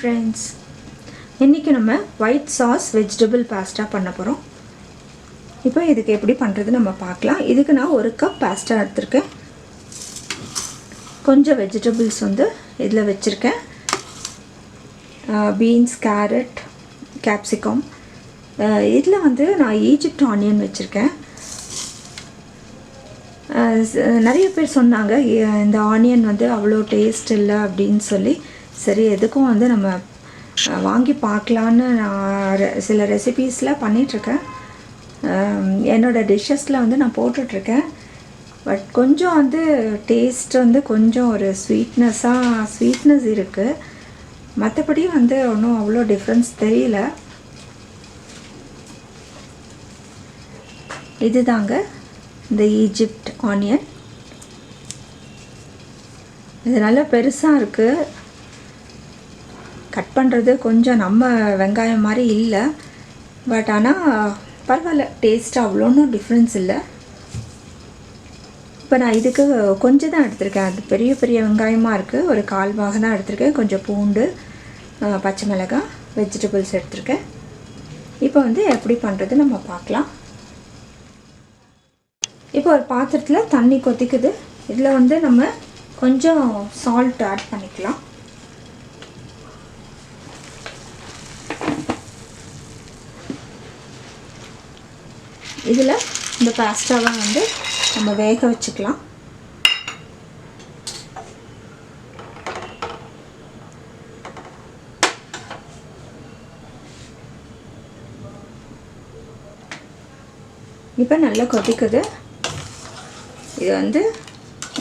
friends. இன்னைக்கு நம்ம white sauce vegetable pasta பண்ண போறோம். இப்போ இதுக்கு எப்படி பண்றது நம்ம பார்க்கலாம். இதுக்கு நான் 1 கப் pasta எடுத்துர்க்கேன். கொஞ்சம் vegetables வந்து இதல வெச்சிருக்கேன். beans, carrot, capsicum. இதல வந்து நான் Egypt onion வெச்சிருக்கேன். நிறைய பேர் சொன்னாங்க இந்த ஆனியன் வந்து அவ்வளோ டேஸ்ட் இல்லை அப்படின்னு சொல்லி சரி எதுக்கும் வந்து நம்ம வாங்கி பார்க்கலான்னு நான் சில ரெசிபீஸில் பண்ணிகிட்ருக்கேன். என்னோடய டிஷ்ஷஸில் வந்து நான் போட்டுட்ருக்கேன். பட் கொஞ்சம் வந்து டேஸ்ட் வந்து கொஞ்சம் ஒரு ஸ்வீட்னஸ் இருக்குது. மற்றபடி வந்து ஒன்றும் அவ்வளோ டிஃப்ரென்ஸ் தெரியல. இதுதாங்க இந்த ஈஜிப்ட் ஆனியன். இது நல்லா பெருசாக இருக்குது. கட் பண்ணுறது கொஞ்சம் நம்ம வெங்காயம் மாதிரி இல்லை. பட் ஆனால் பரவாயில்ல, டேஸ்ட் அவ்வளோன்னும் டிஃப்ரென்ஸ் இல்லை. இப்போ நான் இதுக்கு கொஞ்சம் தான் எடுத்திருக்கேன். அது பெரிய பெரிய வெங்காயமாக இருக்குது. ஒரு 1/4 பாகம் தான் எடுத்திருக்கேன். கொஞ்சம் பூண்டு, பச்சை மிளகாய், வெஜிடபிள்ஸ் எடுத்திருக்கேன். இப்போ வந்து எப்படி பண்ணுறது நம்ம பார்க்கலாம். இப்போ ஒரு பாத்திரத்தில் தண்ணி கொதிக்குது. இதில் வந்து நம்ம கொஞ்சம் சால்ட் ஆட் பண்ணிக்கலாம். இதில் இந்த பாஸ்டாவை வந்து நம்ம வேக வச்சுக்கலாம். இப்போ நல்லா கொதிக்குது. இது வந்து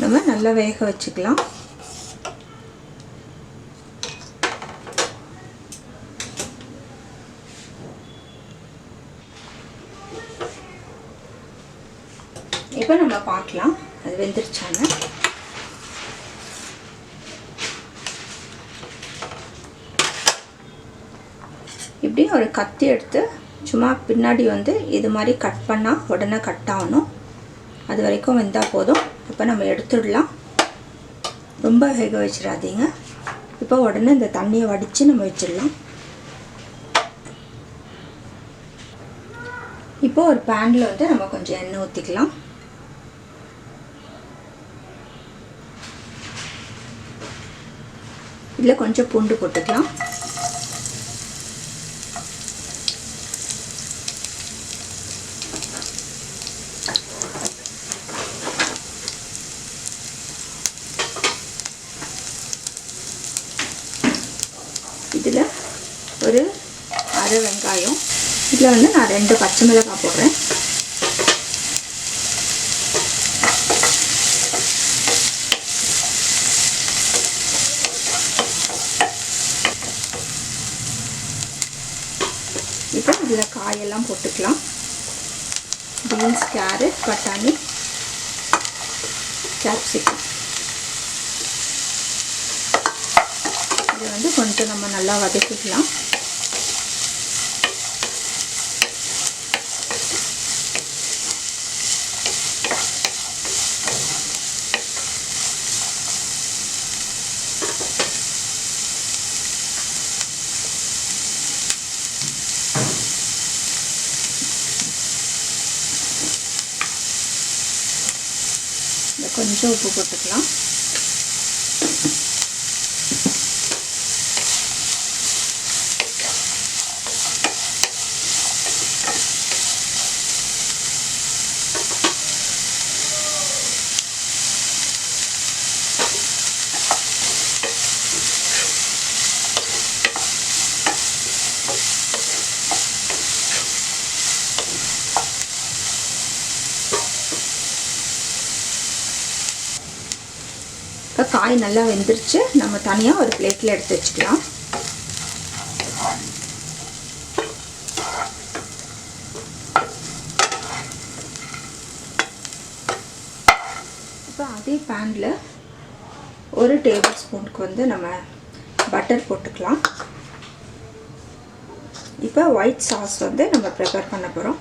நம்ம நல்லா வேக வச்சுக்கலாம். இப்போ நம்ம பார்க்கலாம் அது வெந்துருச்சான்னு. இப்படி ஒரு கத்தி எடுத்து சும்மா பின்னாடி வந்து இது மாதிரி கட் பண்ணால் உடனே கட் ஆகணும். அது வரைக்கும் வெந்தால் போதும். இப்போ நம்ம எடுத்துடலாம். ரொம்ப வேக வச்சிடாதீங்க. இப்போ உடனே இந்த தண்ணியை வடித்து நம்ம வச்சிடலாம். இப்போ ஒரு பேனில் வந்து நம்ம கொஞ்சம் எண்ணெய் ஊற்றிக்கலாம். இதில் கொஞ்சம் பூண்டு போட்டுக்கலாம். இதில் ஒரு அரை வெங்காயம், இதில் வந்து நான் 2 பச்சை மிளகாய் போடுறேன். இப்போ இதில் காயெல்லாம் போட்டுக்கலாம். பீன்ஸ், கேரட், பட்டாணி, கேப்சிகம். இது வந்து கொஞ்சம் நம்ம நல்லா வதக்கிக்கலாம். கொஞ்சம் உப்பு போட்டுக்கலாம். இப்போ காய் நல்லா வெந்துருச்சு. நம்ம தனியாக ஒரு பிளேட்டில் எடுத்து வச்சுக்கலாம். இப்போ அதே பேனில் 1 டேபிள் ஸ்பூனுக்கு வந்து நம்ம பட்டர் போட்டுக்கலாம். இப்போ ஒயிட் சாஸ் வந்து நம்ம ப்ரிப்பேர் பண்ண போகிறோம்.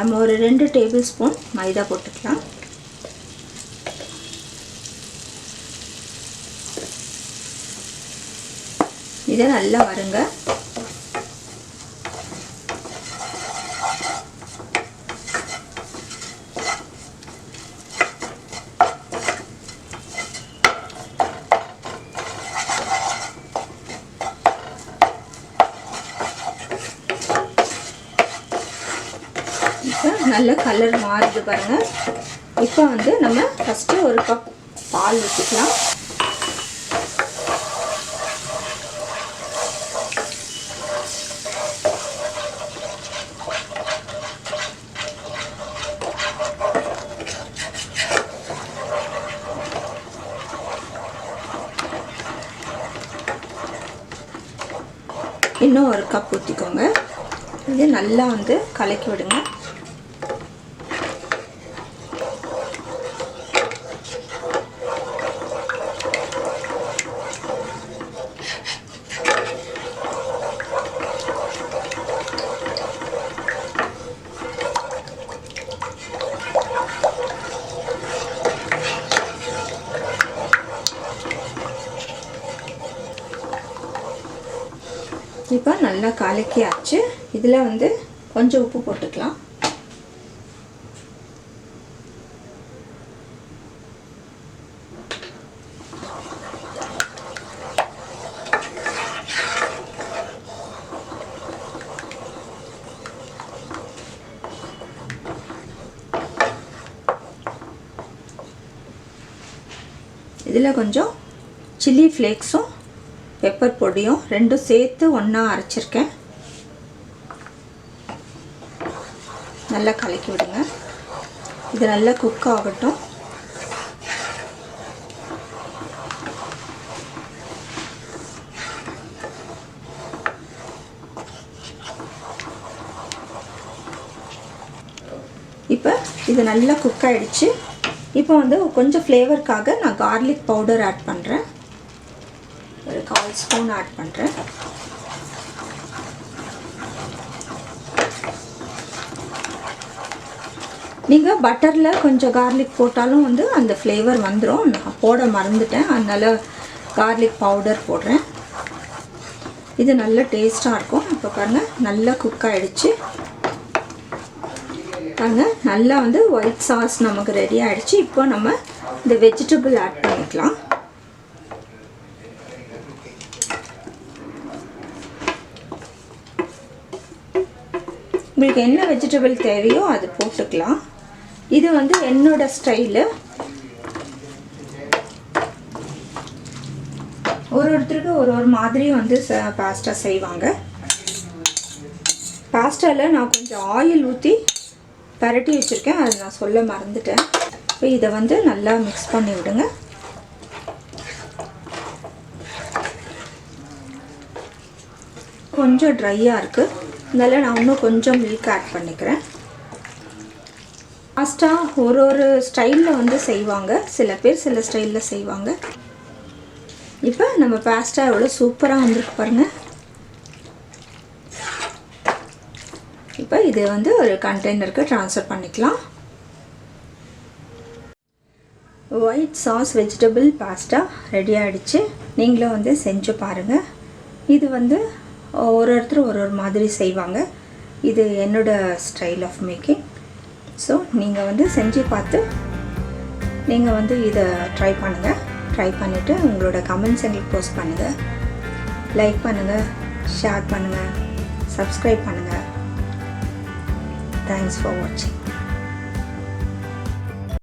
நம்ம ஒரு 2 டேபிள் ஸ்பூன் மைதா போட்டுக்கலாம். இதை நல்லா வறுங்க. நல்ல கலர் மாறுது பாருங்க. இப்போ வந்து நம்ம ஃபஸ்ட்டு ஒரு கப் பால் ஊற்றிக்கலாம். இன்னும் ஒரு கப் ஊற்றிக்கோங்க. இது நல்லா வந்து கலக்கி விடுங்க. இப்போ நல்லா கலக்கியாச்சு. இதில் வந்து கொஞ்சம் உப்பு போட்டுக்கலாம். இதில் கொஞ்சம் சில்லி ஃப்ளேக்ஸும் பெப்பர் பொடியும் ரெண்டும் சேர்த்து ஒன்றா அரைச்சிருக்கேன். நல்லா கலக்கி விடுங்க. இது நல்லா குக் ஆகட்டும். இப்போ இது நல்லா குக் ஆகிடுச்சு. இப்போ வந்து கொஞ்சம் ஃப்ளேவருக்காக நான் கார்லிக் பவுடர் ஆட் பண்ணுறேன். ஒரு 1/4 ஸ்பூன் ஆட் பண்ணுறேன். நீங்கள் பட்டரில் கொஞ்சம் கார்லிக் போட்டாலும் வந்து அந்த ஃப்ளேவர் வந்துடும். நான் போட மறந்துட்டேன், அதனால் கார்லிக் பவுடர் போடுறேன். இது நல்ல டேஸ்ட்டாக இருக்கும். இப்போ பாருங்கள் நல்லா குக் ஆகிடுச்சு. பாருங்கள் நல்லா வந்து ஒயிட் சாஸ் நமக்கு ரெடி ஆகிடுச்சு. இப்போ நம்ம இந்த வெஜிடபிள் ஆட் பண்ணிக்கலாம். உங்களுக்கு என்ன வெஜிடபிள் தேவையோ அது போட்டுக்கலாம். இது வந்து என்னோட ஸ்டைலு. ஒருத்தருக்கு ஒரு மாதிரி வந்து பாஸ்தா செய்வாங்க. பாஸ்தாவில் நான் கொஞ்சம் ஆயில் ஊற்றி பரட்டி வச்சுருக்கேன், அது நான் சொல்ல மறந்துட்டேன். இப்போ இதை வந்து நல்லா மிக்ஸ் பண்ணி விடுங்க. கொஞ்சம் ட்ரையாக இருக்குது, அதனால் நான் இன்னும் கொஞ்சம் மில்க் ஆட் பண்ணிக்கிறேன். பாஸ்தா ஒரு ஸ்டைலில் வந்து செய்வாங்க, சில பேர் சில ஸ்டைலில் செய்வாங்க. இப்போ நம்ம பாஸ்தா எவ்வளோ சூப்பராக வந்திருக்கு பாருங்கள். இப்போ இது வந்து ஒரு கண்டெய்னருக்கு ட்ரான்ஸ்ஃபர் பண்ணிக்கலாம். White sauce vegetable pasta ready ஆகிடுச்சு. நீங்களும் வந்து செஞ்சு பாருங்கள். இது வந்து ஒருத்தர் ஒரு மாதிரி செய்வாங்க. இது என்னோடய ஸ்டைல் ஆஃப் மேக்கிங். ஸோ நீங்கள் வந்து செஞ்சு பார்த்து நீங்கள் வந்து இதை ட்ரை பண்ணுங்கள். ட்ரை பண்ணிவிட்டு உங்களோட கமெண்ட்ஸ் எங்களுக்கு போஸ்ட் பண்ணுங்கள். லைக் பண்ணுங்கள், ஷேர் பண்ணுங்கள், சப்ஸ்கிரைப் பண்ணுங்கள். தேங்க்ஸ் ஃபார் வாட்சிங்.